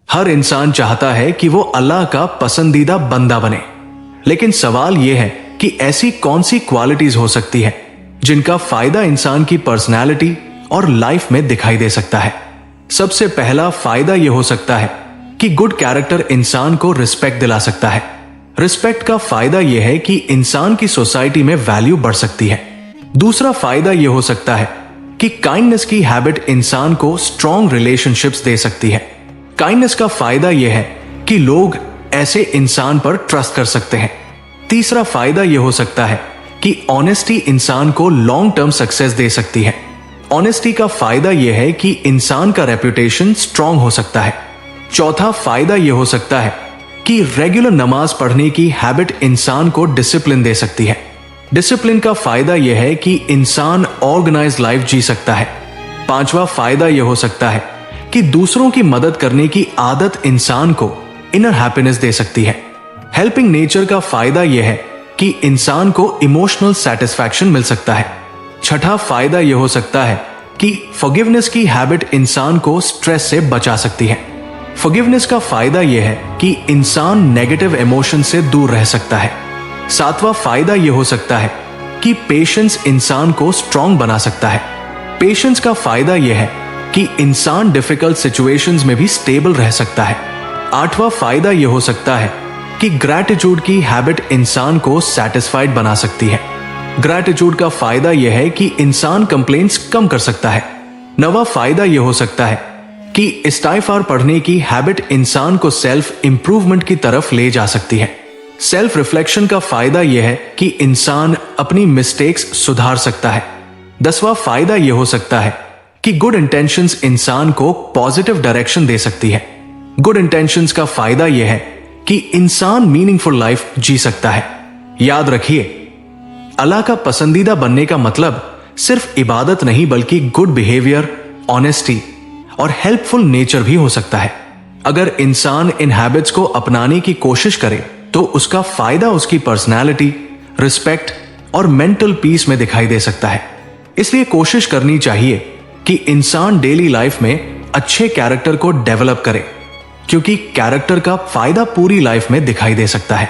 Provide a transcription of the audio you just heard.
हर इंसान चाहता है कि वो अल्लाह का पसंदीदा बंदा बने, लेकिन सवाल यह है कि ऐसी कौन सी क्वालिटीज हो सकती है जिनका फायदा इंसान की पर्सनैलिटी और लाइफ में दिखाई दे सकता है। सबसे पहला फायदा यह हो सकता है कि गुड कैरेक्टर इंसान को रिस्पेक्ट दिला सकता है। रिस्पेक्ट का फायदा यह है कि इंसान की सोसाइटी में वैल्यू बढ़ सकती है। दूसरा फायदा यह हो सकता है कि काइंडनेस की हैबिट इंसान को स्ट्रॉन्ग रिलेशनशिप्स दे सकती है। काइंडनेस का फायदा यह है कि लोग ऐसे इंसान पर ट्रस्ट कर सकते हैं। तीसरा फायदा यह हो सकता है कि ऑनेस्टी इंसान को लॉन्ग टर्म सक्सेस दे सकती है। ऑनेस्टी का फायदा यह है कि इंसान का रेपुटेशन स्ट्रॉन्ग हो सकता है। चौथा फायदा यह हो सकता है कि रेगुलर नमाज पढ़ने की हैबिट इंसान को डिसिप्लिन दे सकती है। डिसिप्लिन का फायदा यह है कि इंसान ऑर्गेनाइज्ड लाइफ जी सकता है। पांचवा फायदा यह हो सकता है कि दूसरों की मदद करने की आदत इंसान को इनर हैप्पीनेस दे सकती है। हेल्पिंग नेचर का फायदा यह है कि इंसान को इमोशनल सेटिस्फैक्शन मिल सकता है। छठा फायदा यह हो सकता है कि फॉरगिवनेस की हैबिट इंसान को स्ट्रेस से बचा सकती है। फॉरगिवनेस का फायदा यह है कि इंसान नेगेटिव इमोशन से दूर रह सकता है। सातवां फायदा यह हो सकता है कि पेशेंस इंसान को स्ट्रॉन्ग बना सकता है। पेशेंस का फायदा यह है कि इंसान डिफिकल्ट सिचुएशंस में भी स्टेबल रह सकता है। आठवां फायदा यह हो सकता है कि ग्रैटिट्यूड की हैबिट इंसान को सैटिस्फाइड बना सकती है। ग्रैटिट्यूड का फायदा यह है कि इंसान कंप्लेंट्स कम कर सकता है। नवा फायदा यह हो सकता है कि इस्तिग़फ़ार पढ़ने की हैबिट इंसान को सेल्फ इंप्रूवमेंट की तरफ ले जा सकती है। सेल्फ रिफ्लेक्शन का फायदा यह है कि इंसान अपनी मिस्टेक्स सुधार सकता है। 10वां फायदा यह हो सकता है कि गुड इंटेंशंस इंसान को पॉजिटिव डायरेक्शन दे सकती है। गुड इंटेंशंस का फायदा यह है कि इंसान मीनिंगफुल लाइफ जी सकता है। याद रखिए, अल्लाह का पसंदीदा बनने का मतलब सिर्फ इबादत नहीं बल्कि गुड बिहेवियर, ऑनेस्टी और हेल्पफुल नेचर भी हो सकता है। अगर इंसान इन हैबिट्स को अपनाने की कोशिश करे तो उसका फायदा उसकी पर्सनैलिटी, रिस्पेक्ट और मेंटल पीस में दिखाई दे सकता है। इसलिए कोशिश करनी चाहिए कि इंसान डेली लाइफ में अच्छे कैरेक्टर को डेवलप करे, क्योंकि कैरेक्टर का फायदा पूरी लाइफ में दिखाई दे सकता है।